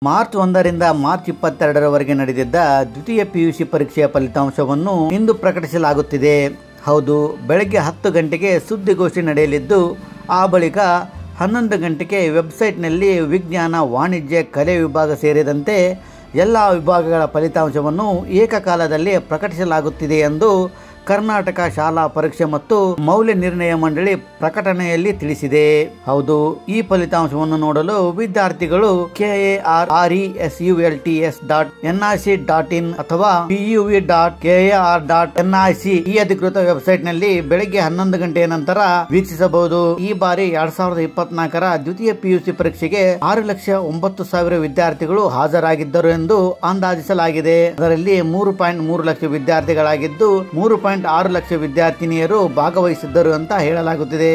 March 1ರಿಂದ March 22ರವರೆಗೆ ನಡೆದಿದ್ದ ದ್ವಿತೀಯ PUC ಪರೀಕ್ಷೆಯ ಫಲಿತಾಂಶವನ್ನು ಇಂದು ಪ್ರಕಟಿಸಲಾಗುತ್ತಿದೆ. ಹೌದು, ಬೆಳಗ್ಗೆ 10 ಗಂಟೆಗೆ ಸುದ್ದಿಗೋಷ್ಠಿ ನಡೆಯಲಿದ್ದು, ಆ ಬಳಿಕ 11 ಗಂಟೆಗೆ ವೆಬ್ಸೈಟ್ನಲ್ಲಿ ವಿಜ್ಞಾನ, ವಾಣಿಜ್ಯ, ಕಲೆ ವಿಭಾಗ ಸೇರಿದಂತೆ ಎಲ್ಲ ವಿಭಾಗಗಳ ಫಲಿತಾಂಶವನ್ನು ಏಕಕಾಲದಲ್ಲಿ ಪ್ರಕಟಿಸಲಾಗುತ್ತಿದೆ ಎಂದು ಕರ್ನಾಟಕ ಶಾಲಾ ಪರೀಕ್ಷೆ ಮತ್ತು ಮೌಲ್ಯ ನಿರ್ಣಯ ಮಂಡಳಿ ಪ್ರಕಟಣೆಯಲ್ಲಿ ತಿಳಿಸಿದೆ. ಹೌದು, ಈ ಫಲಿತಾಂಶವನ್ನು ನೋಡಲು ವಿದ್ಯಾರ್ಥಿಗಳು KARESULTS.nic.in ಅಥವಾ PUV.KAR.nic ಈ ಅಧಿಕೃತ ವೆಬ್ಸೈಟ್ ನಲ್ಲಿ ಬೆಳಗ್ಗೆ 11 ಗಂಟೆಯ ನಂತರ ವೀಕ್ಷಿಸಬಹುದು. ಈ ಬಾರಿ 2024ರ ದ್ವಿತೀಯ ಪಿಯುಸಿ ಪರೀಕ್ಷೆಗೆ 6,09,000 ವಿದ್ಯಾರ್ಥಿಗಳು ಹಾಜರಾಗಿದ್ದರು ಎಂದು ಅಂದಾಜಿಸಲಾಗಿದೆ. ಅದರಲ್ಲಿ 3.3 ಲಕ್ಷ ವಿದ್ಯಾರ್ಥಿಗಳಾಗಿದ್ದು 3.6 ಲಕ್ಷ ವಿದ್ಯಾರ್ಥಿನಿಯರು ಭಾಗವಹಿಸಿದ್ದರು ಅಂತ ಹೇಳಲಾಗುತ್ತಿದೆ.